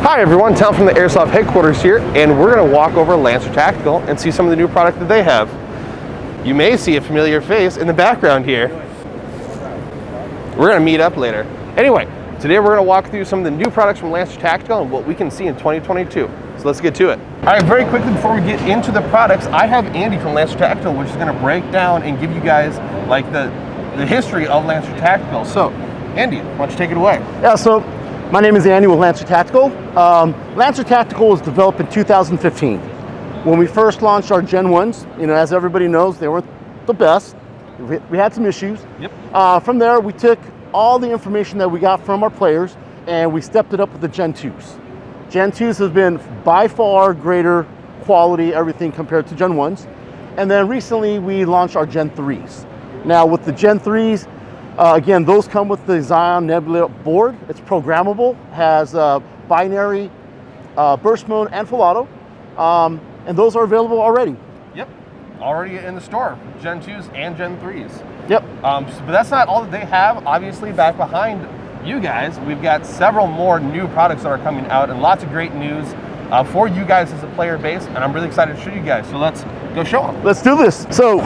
Hi everyone, Tom from the Airsoft headquarters here, and we're going to walk over Lancer Tactical and see some of the new product that they have. You may see a familiar face in the background here. We're going to meet up later. Anyway, today we're going to walk through some of the new products from Lancer Tactical and what we can see in 2022. So let's get to it. All right, very quickly before we get into the products, I have Andy from Lancer Tactical, which is going to break down and give you guys like the history of Lancer Tactical. So, Andy, why don't you take it away? Yeah, so my name is Andy with Lancer Tactical. Lancer Tactical was developed in 2015. When we first launched our Gen 1s, as everybody knows, they weren't the best. We had some issues. Yep. From there, we took all the information that we got from our players and we stepped it up with the Gen 2s. Gen 2s has been by far greater quality, everything compared to Gen 1s. And then recently we launched our Gen 3s. Now with the Gen 3s, again, those come with the Zion Nebula board. It's programmable, has binary, burst mode, and full auto. And those are available already. Yep, already in the store, Gen 2s and Gen 3s. Yep. But that's not all that they have. Obviously, back behind you guys, we've got several more new products that are coming out and lots of great news for you guys as a player base, and I'm really excited to show you guys. So let's go show them. Let's do this. So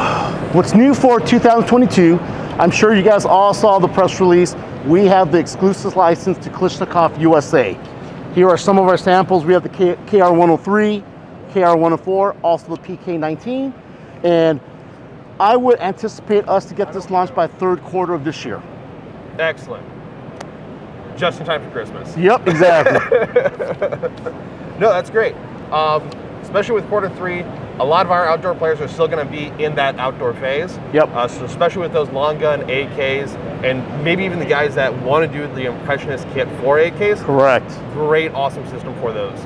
what's new for 2022, I'm sure you guys all saw the press release. We have the exclusive license to Kushnikov USA. Here are some of our samples. We have the KR103, KR104, also the PK19, and I would anticipate us to get this launched by third quarter of this year. Excellent. Just in time for Christmas. Yep, exactly. No, that's great. Especially with quarter three, a lot of our outdoor players are still going to be in that outdoor phase. Yep. So especially with those long gun AKs, and maybe even the guys that want to do the Impressionist kit for AKs. Correct. Great, awesome system for those.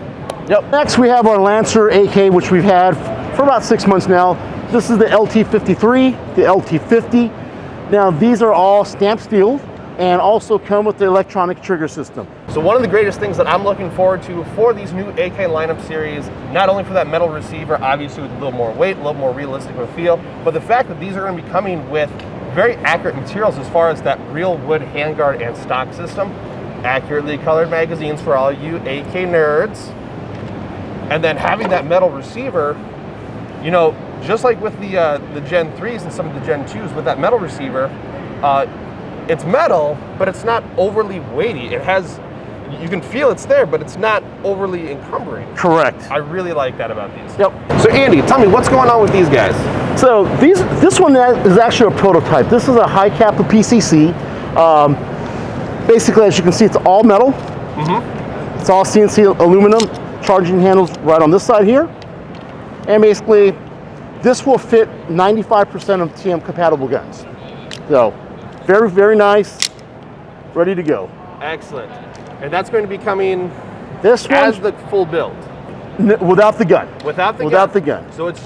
Yep. Next, we have our Lancer AK, which we've had for about 6 months now. This is the LT53, the LT50. Now, these are all stamped steel and also come with the electronic trigger system. So one of the greatest things that I'm looking forward to for these new AK lineup series, not only for that metal receiver, obviously with a little more weight, a little more realistic of a feel, but the fact that these are going to be coming with very accurate materials as far as that real wood handguard and stock system, accurately colored magazines for all you AK nerds, and then having that metal receiver, just like with the Gen 3s and some of the Gen 2s, with that metal receiver, it's metal, but it's not overly weighty. It has, you can feel it's there, but it's not overly encumbering. Correct. I really like that about these. Yep. So Andy, tell me what's going on with these guys? So this one is actually a prototype. This is a high cap of PCC. Basically, as you can see, it's all metal. Mm-hmm. It's all CNC aluminum. Charging handles right on this side here. And basically, this will fit 95% of TM compatible guns. So, very, very nice, ready to go. Excellent. And that's going to be coming this one, as the full build? Without the gun. Without the gun? Without the gun. So it's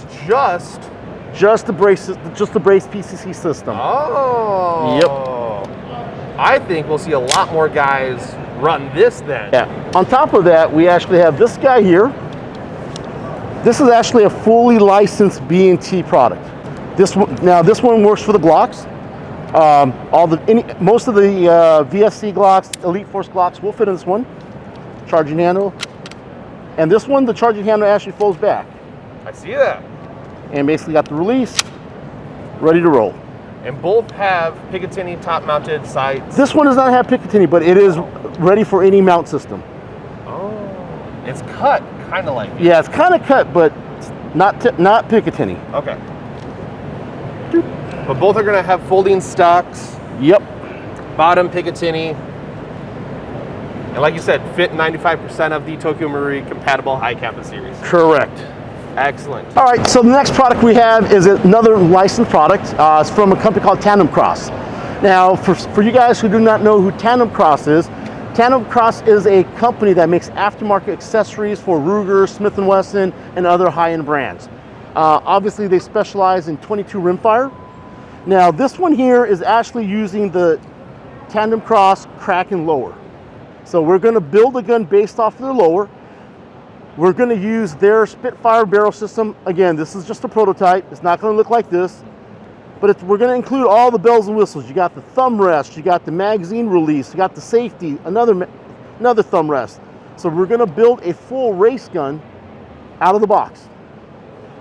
just the brace PCC system. Oh. Yep. I think we'll see a lot more guys run this then. Yeah. On top of that, we actually have this guy here. This is actually a fully licensed B&T product. This one works for the Glocks. Most of the VSC Glocks, Elite Force Glocks will fit in this one. Charging handle. And this one, the charging handle actually folds back. I see that. And basically got the release, ready to roll. And both have Picatinny top-mounted sights. This one does not have Picatinny, but it is ready for any mount system. Oh, it's cut kind of like it. Yeah, it's kind of cut, but not Picatinny. Okay. But both are going to have folding stocks. Yep. Bottom Picatinny. And like you said, fit 95% of the Tokyo Marui compatible high Kappa series. Correct. Excellent. All right, so the next product we have is another licensed product. It's from a company called Tandem Cross. Now, for you guys who do not know who Tandem Cross is a company that makes aftermarket accessories for Ruger, Smith & Wesson, and other high-end brands. Obviously, they specialize in 22 rimfire. Now, this one here is actually using the Tandem Cross Kraken lower. So we're going to build a gun based off of their lower. We're going to use their Spitfire barrel system. Again, this is just a prototype. It's not going to look like this. But we're going to include all the bells and whistles. You got the thumb rest, you got the magazine release, you got the safety, another thumb rest. So we're going to build a full race gun out of the box.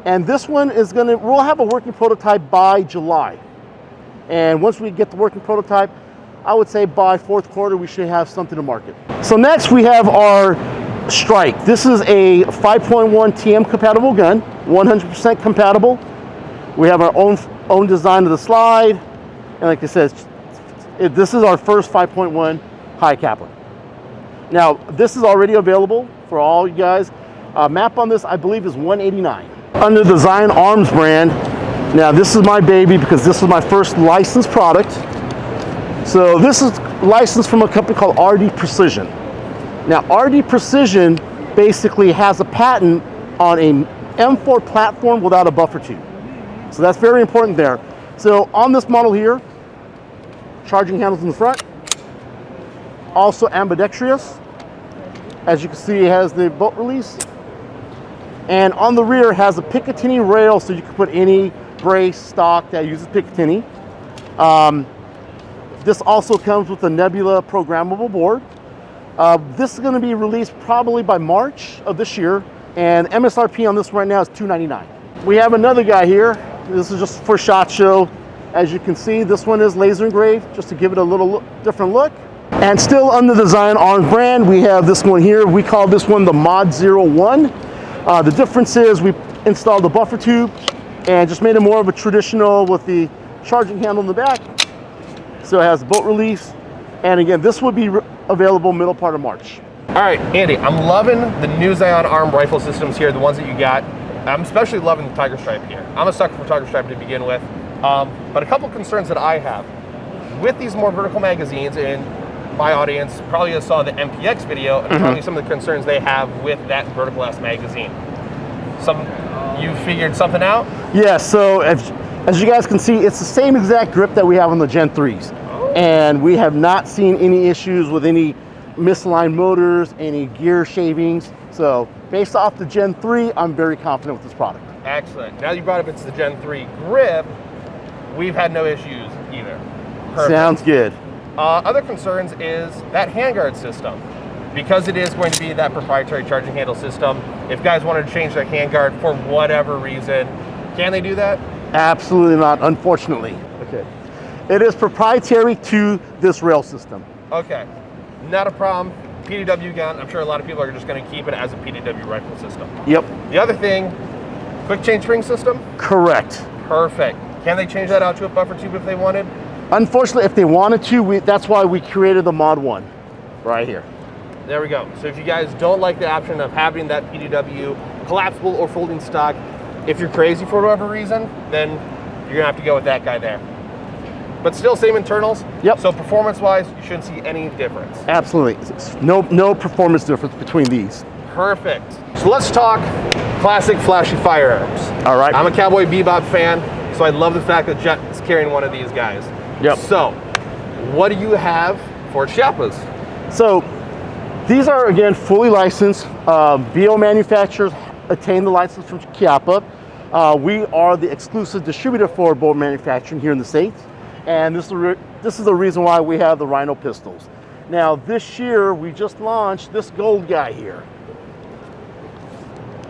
And this one is we'll have a working prototype by July. And once we get the working prototype, I would say by fourth quarter, we should have something to market. So next we have our Strike. This is a 5.1 TM compatible gun, 100% compatible. We have our own design of the slide. And like I said, this is our first 5.1 high capper. Now, this is already available for all you guys. Map on this, I believe, is 189. Under the Zion Arms brand, now this is my baby because this was my first licensed product. So this is licensed from a company called RD Precision. Now, RD Precision basically has a patent on an M4 platform without a buffer tube. So that's very important there. So on this model here, charging handles in the front, also ambidextrous. As you can see, it has the bolt release. And on the rear has a Picatinny rail, so you can put any brace stock that uses Picatinny. This also comes with a Nebula programmable board. This is going to be released probably by March of this year, and MSRP on this right now is $299. We have another guy here. This is just for SHOT Show. As you can see, this one is laser engraved, just to give it a little different look. And still under the Zion Arms brand, we have this one here. We call this one the Mod 01. The difference is we installed the buffer tube and just made it more of a traditional with the charging handle in the back. So it has bolt release. And again, this would be available middle part of March. All right, Andy, I'm loving the new Zion Arm rifle systems here, the ones that you got. I'm especially loving the Tiger Stripe here. I'm a sucker for Tiger Stripe to begin with. But a couple concerns that I have. With these more vertical magazines, and my audience probably just saw the MPX video, and probably some of the concerns they have with that vertical ass magazine. You figured something out? Yeah, so as you guys can see, it's the same exact grip that we have on the Gen 3s. And we have not seen any issues with any misaligned motors, any gear shavings. So based off the Gen 3, I'm very confident with this product. Excellent. Now you brought up it's the Gen 3 grip, we've had no issues either. Perfect. Sounds good. Other concerns is that handguard system. Because it is going to be that proprietary charging handle system, if guys wanted to change their handguard for whatever reason, can they do that? Absolutely not, unfortunately. Okay. It is proprietary to this rail system. Okay, not a problem. PDW gun, I'm sure a lot of people are just going to keep it as a PDW rifle system. Yep. The other thing, quick change spring system? Correct. Perfect. Can they change that out to a buffer tube if they wanted? Unfortunately, if they wanted to, that's why we created the Mod 1 right here. There we go. So if you guys don't like the option of having that PDW collapsible or folding stock, if you're crazy for whatever reason, then you're going to have to go with that guy there. But still same internals. Yep. So performance-wise, you shouldn't see any difference. Absolutely. No performance difference between these. Perfect. So let's talk classic flashy firearms. All right. I'm a Cowboy Bebop fan, so I love the fact that Jet is carrying one of these guys. Yep. So, what do you have for Chiapas? So, these are, again, fully licensed. BO manufacturers attain the license from Chiapa. We are the exclusive distributor for bow manufacturing here in the States. And this is the reason why we have the Rhino pistols. Now, this year, we just launched this gold guy here.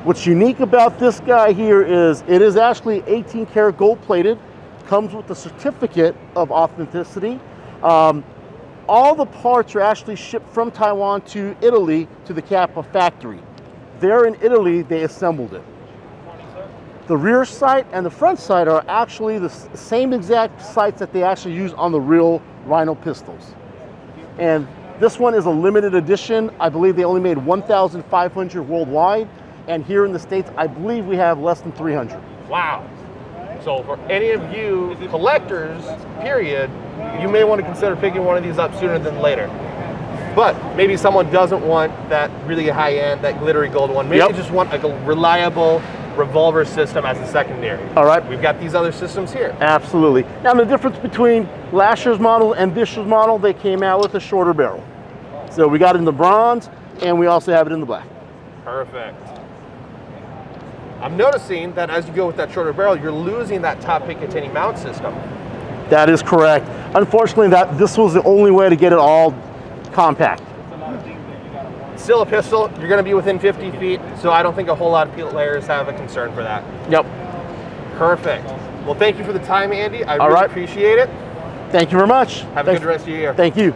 What's unique about this guy here is it is actually 18 karat gold plated, comes with a certificate of authenticity. All the parts are actually shipped from Taiwan to Italy to the Chiapa factory. There in Italy, they assembled it. The rear sight and the front sight are actually the same exact sights that they actually use on the real Rhino pistols. And this one is a limited edition. I believe they only made 1,500 worldwide. And here in the States, I believe we have less than 300. Wow. So for any of you collectors, period, you may want to consider picking one of these up sooner than later. But maybe someone doesn't want that really high-end, that glittery gold one. Maybe they just want like a reliable revolver system as a secondary. All right. We've got these other systems here. Absolutely. Now the difference between last year's model and this year's model, they came out with a shorter barrel. So we got it in the bronze and we also have it in the black. Perfect. I'm noticing that as you go with that shorter barrel, you're losing that top Picatinny mount system. That is correct. Unfortunately, this was the only way to get it all compact. Still a pistol, you're going to be within 50 feet, so I don't think a whole lot of players have a concern for that. Yep. Perfect. Well, thank you for the time, Andy. I really appreciate it. Thank you very much. Have a good rest of your year. Thank you.